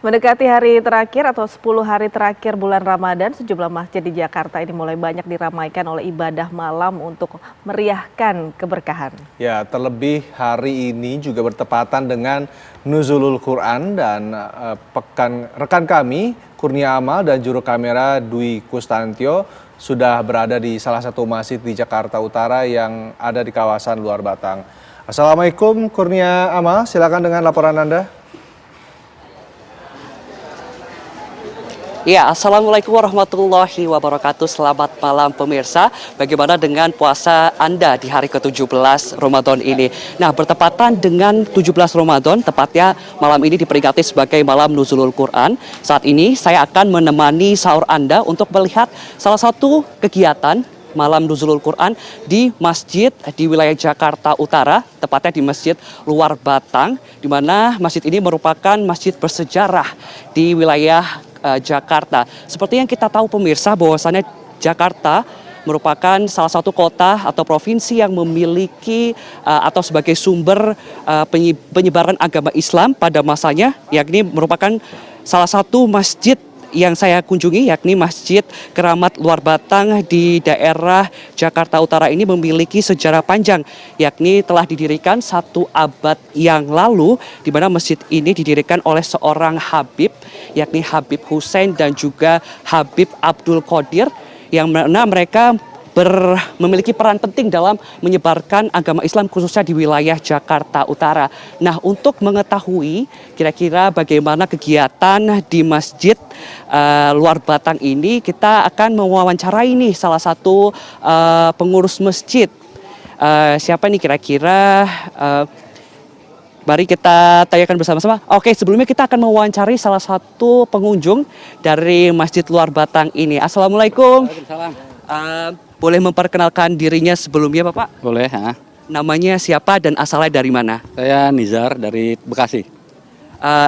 Mendekati hari terakhir atau 10 hari terakhir bulan Ramadan, sejumlah masjid di Jakarta ini mulai banyak diramaikan oleh ibadah malam untuk meriahkan keberkahan. Ya, terlebih hari ini juga bertepatan dengan Nuzulul Quran dan rekan kami Kurnia Amal dan juru kamera Dwi Kustantio sudah berada di salah satu masjid di Jakarta Utara yang ada di kawasan Luar Batang. Assalamualaikum Kurnia Amal, silakan dengan laporan Anda. Ya, Assalamualaikum warahmatullahi wabarakatuh. Selamat malam pemirsa. Bagaimana dengan puasa Anda di hari ke-17 Ramadan ini? Nah, bertepatan dengan 17 Ramadan, tepatnya malam ini diperingati sebagai malam Nuzulul Quran. Saat ini saya akan menemani sahur Anda untuk melihat salah satu kegiatan malam Nuzulul Quran di masjid di wilayah Jakarta Utara, tepatnya di Masjid Luar Batang, di mana masjid ini merupakan masjid bersejarah di wilayah Jakarta. Seperti yang kita tahu pemirsa, bahwasannya Jakarta merupakan salah satu kota atau provinsi yang memiliki atau sebagai sumber penyebaran agama Islam pada masanya, yakni merupakan salah satu masjid yang saya kunjungi, yakni Masjid Keramat Luar Batang di daerah Jakarta Utara ini memiliki sejarah panjang, yakni telah didirikan 1 abad yang lalu, di mana masjid ini didirikan oleh seorang Habib, yakni Habib Hussein dan juga Habib Abdul Qadir, yang mana mereka memiliki peran penting dalam menyebarkan agama Islam khususnya di wilayah Jakarta Utara. Nah, untuk mengetahui kira-kira bagaimana kegiatan di Masjid Luar Batang ini, kita akan mewawancarai nih salah satu pengurus masjid. Siapa nih kira-kira? Mari kita tanyakan bersama-sama. Oke, sebelumnya kita akan mewawancari salah satu pengunjung dari Masjid Luar Batang ini. Assalamualaikum. Waalaikumsalam. Boleh memperkenalkan dirinya sebelumnya, Bapak? Boleh. Namanya siapa dan asalnya dari mana? Saya Nizar dari Bekasi.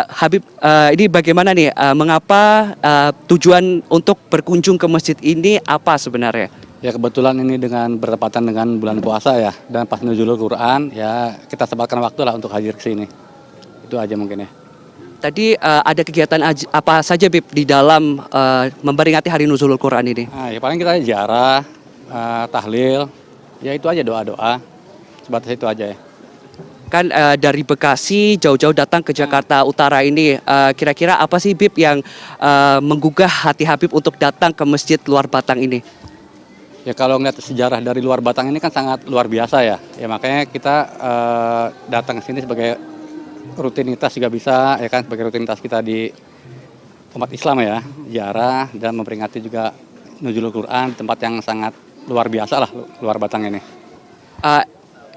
Habib, ini bagaimana nih? Mengapa tujuan untuk berkunjung ke masjid ini apa sebenarnya? Ya, kebetulan ini bertepatan dengan bulan puasa ya, dan pas Nuzulul Quran ya kita sempatkan waktu lah untuk hadir ke sini. Itu aja mungkin ya. Tadi ada kegiatan apa saja, Bib, di dalam memperingati hari Nuzulul Quran ini? Ya paling kita ziarah, tahlil, ya itu aja, doa-doa, sebatas itu aja ya. Kan dari Bekasi jauh-jauh datang ke Jakarta Utara ini, kira-kira apa sih, Bib, yang menggugah hati Habib untuk datang ke Masjid Luar Batang ini? Ya kalau ngeliat sejarah dari Luar Batang ini kan sangat luar biasa ya. Ya makanya kita datang ke sini sebagai rutinitas juga bisa, ya kan, sebagai rutinitas kita di umat Islam ya, ziarah dan memperingati juga Nuzulul Quran, tempat yang sangat luar biasa lah, Luar Batang ini.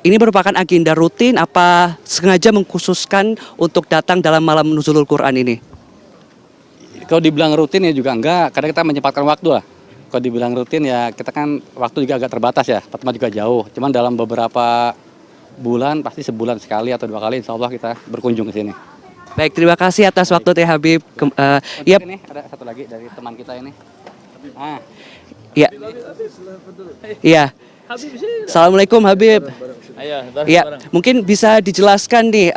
Ini merupakan agenda rutin apa sengaja mengkhususkan untuk datang dalam malam Nuzulul Quran ini? Kalau dibilang rutin ya juga enggak, kadang kita menyempatkan waktu lah. Kalau dibilang rutin ya kita kan waktu juga agak terbatas ya, tempat juga jauh. Cuman dalam beberapa bulan, pasti sebulan sekali atau 2 kali insya Allah kita berkunjung ke sini. Baik, terima kasih atas waktu Teh Habib. Ini ada satu lagi dari teman kita ini. Ya. Iya. Assalamualaikum Habib. Ya, mungkin bisa dijelaskan nih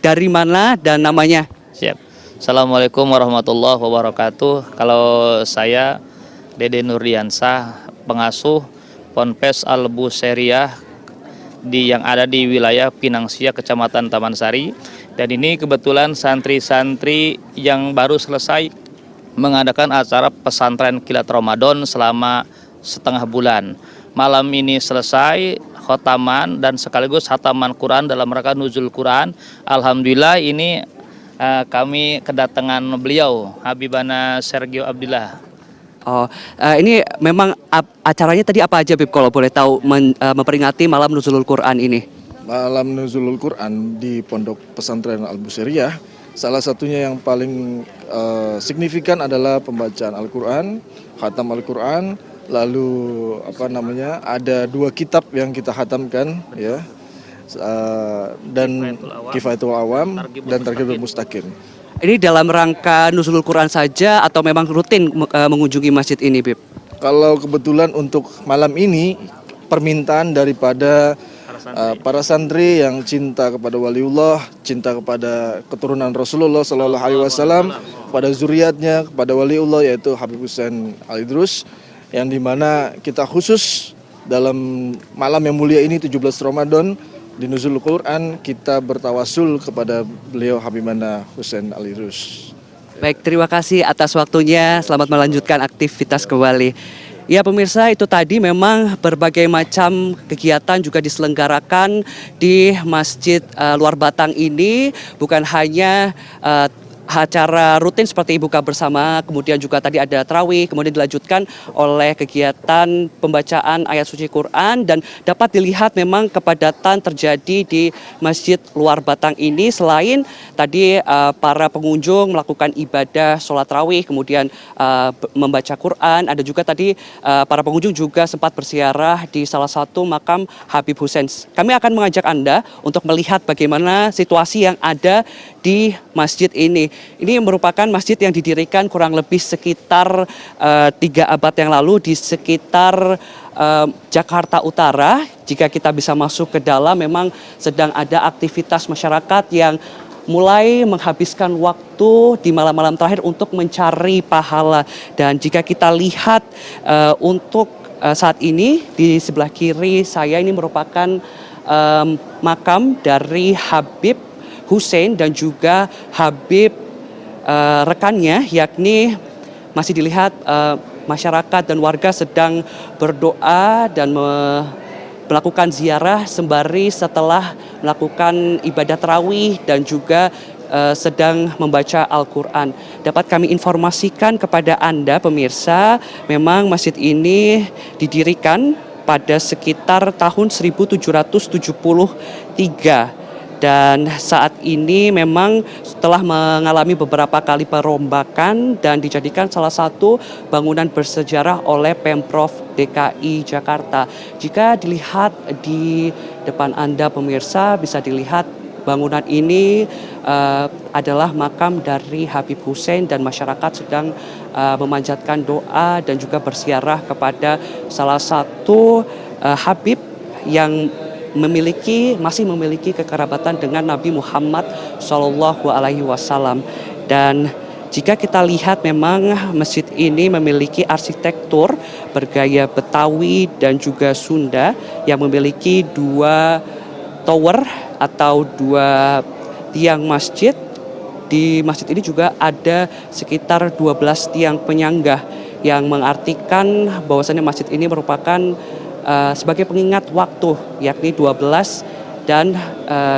dari mana dan namanya? Siap. Assalamualaikum warahmatullahi wabarakatuh. Kalau saya Dede Nurdiansah, pengasuh Ponpes Al Buseriyah yang ada di wilayah Pinangsia, Kecamatan Taman Sari. Dan ini kebetulan santri-santri yang baru selesai mengadakan acara pesantren kilat Ramadan selama setengah bulan. Malam ini selesai khotaman dan sekaligus hataman Quran dalam rangka Nuzul Quran. Alhamdulillah ini kami kedatangan beliau Habibana Sergio Abdillah. Ini memang acaranya tadi apa aja, Bib, kalau boleh tahu memperingati malam Nuzulul Quran ini? Malam Nuzulul Quran di Pondok Pesantren Al Buseriyah, salah satunya yang paling signifikan adalah pembacaan Al-Quran, khatam Al-Quran, lalu ada 2 kitab yang kita khatamkan ya, dan Kifayatul Awam dan Targhibul Mustaqim. Ini dalam rangka Nuzulul Quran saja atau memang rutin mengunjungi masjid ini, Bib? Kalau kebetulan untuk malam ini permintaan daripada para santri yang cinta kepada waliullah, cinta kepada keturunan Rasulullah Sallallahu Alaihi Wasallam, pada zuriatnya, kepada waliullah yaitu Habib Hussein Al-Idrus, yang dimana kita khusus dalam malam yang mulia ini 17 Ramadan di Nuzulul Quran kita bertawasul kepada beliau Habibana Hussein Al-Idrus. Baik, terima kasih atas waktunya. Selamat melanjutkan aktivitas kembali. Ya pemirsa, itu tadi memang berbagai macam kegiatan juga diselenggarakan di Masjid Luar Batang ini. Bukan hanya acara rutin seperti buka bersama, kemudian juga tadi ada tarawih, kemudian dilanjutkan oleh kegiatan pembacaan ayat suci Quran, dan dapat dilihat memang kepadatan terjadi di Masjid Luar Batang ini. Selain tadi para pengunjung melakukan ibadah sholat tarawih, kemudian membaca Quran, ada juga tadi para pengunjung juga sempat berziarah di salah satu makam Habib Hussein. Kami akan mengajak Anda untuk melihat bagaimana situasi yang ada di masjid ini. Ini merupakan masjid yang didirikan kurang lebih sekitar 3 abad yang lalu di sekitar Jakarta Utara. Jika kita bisa masuk ke dalam, memang sedang ada aktivitas masyarakat yang mulai menghabiskan waktu di malam-malam terakhir untuk mencari pahala. Dan jika kita lihat untuk saat ini di sebelah kiri saya ini merupakan makam dari Habib Hussein dan juga Habib rekannya, yakni masih dilihat masyarakat dan warga sedang berdoa dan melakukan ziarah sembari setelah melakukan ibadah tarawih dan juga sedang membaca Al-Quran. Dapat kami informasikan kepada Anda pemirsa, memang masjid ini didirikan pada sekitar tahun 1773. Dan saat ini memang setelah mengalami beberapa kali perombakan dan dijadikan salah satu bangunan bersejarah oleh Pemprov DKI Jakarta. Jika dilihat di depan Anda pemirsa, bisa dilihat bangunan ini adalah makam dari Habib Hussein, dan masyarakat sedang memanjatkan doa dan juga berziarah kepada salah satu Habib yang masih memiliki kekerabatan dengan Nabi Muhammad SAW. Dan jika kita lihat memang masjid ini memiliki arsitektur bergaya Betawi dan juga Sunda yang memiliki 2 tower atau 2 tiang masjid. Di masjid ini juga ada sekitar 12 tiang penyanggah yang mengartikan bahwasannya masjid ini merupakan sebagai pengingat waktu, yakni 12 dan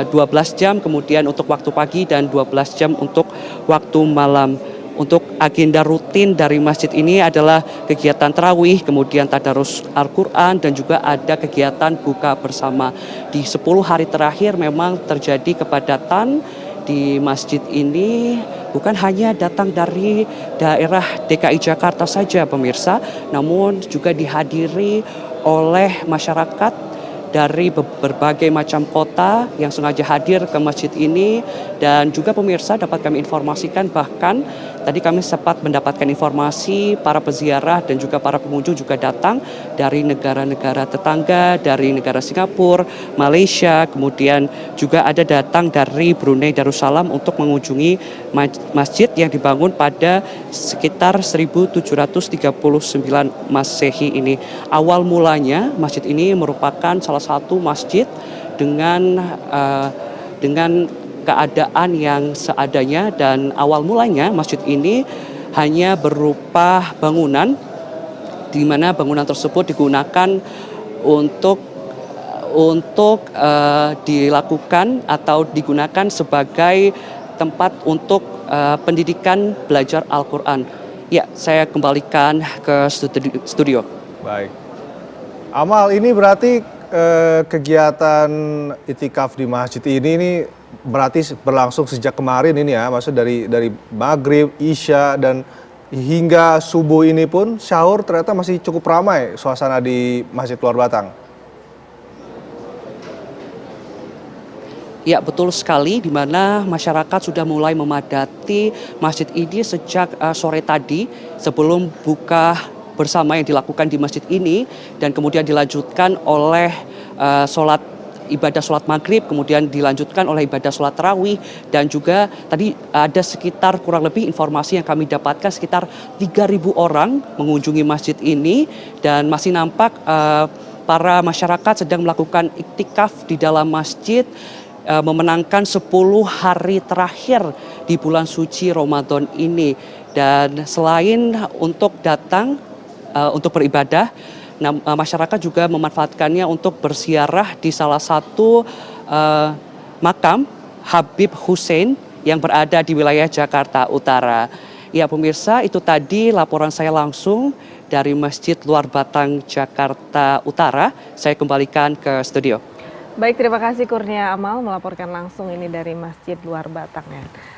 12 jam kemudian untuk waktu pagi dan 12 jam untuk waktu malam. Untuk agenda rutin dari masjid ini adalah kegiatan tarawih, kemudian tadarus Al-Quran, dan juga ada kegiatan buka bersama. Di 10 hari terakhir memang terjadi kepadatan di masjid ini, bukan hanya datang dari daerah DKI Jakarta saja pemirsa, namun juga dihadiri oleh masyarakat dari berbagai macam kota yang sengaja hadir ke masjid ini. Dan juga pemirsa, dapat kami informasikan, bahkan tadi kami sempat mendapatkan informasi para peziarah dan juga para pengunjung juga datang dari negara-negara tetangga, dari negara Singapura, Malaysia, kemudian juga ada datang dari Brunei Darussalam untuk mengunjungi masjid yang dibangun pada sekitar 1739 Masehi ini. Awal mulanya masjid ini merupakan salah satu masjid dengan keadaan yang seadanya, dan awal mulanya masjid ini hanya berupa bangunan, di mana bangunan tersebut digunakan untuk dilakukan atau digunakan sebagai tempat untuk pendidikan belajar Al-Quran. Ya, saya kembalikan ke studio. Baik. Amal, ini berarti kegiatan itikaf di masjid ini berarti berlangsung sejak kemarin ini ya, maksud dari maghrib, isya, dan hingga subuh ini pun sahur ternyata masih cukup ramai suasana di Masjid Luar Batang. Ya, betul sekali, di mana masyarakat sudah mulai memadati masjid ini sejak sore tadi sebelum buka bersama yang dilakukan di masjid ini, dan kemudian dilanjutkan oleh sholat ibadah sholat maghrib, kemudian dilanjutkan oleh ibadah sholat tarawih, dan juga tadi ada sekitar kurang lebih informasi yang kami dapatkan sekitar 3.000 orang mengunjungi masjid ini, dan masih nampak para masyarakat sedang melakukan iktikaf di dalam masjid memenangkan 10 hari terakhir di bulan suci Ramadan ini. Dan selain untuk datang untuk beribadah, masyarakat juga memanfaatkannya untuk berziarah di salah satu makam Habib Hussein yang berada di wilayah Jakarta Utara. Ya pemirsa, itu tadi laporan saya langsung dari Masjid Luar Batang, Jakarta Utara. Saya kembalikan ke studio. Baik, terima kasih Kurnia Amal melaporkan langsung ini dari Masjid Luar Batang ya.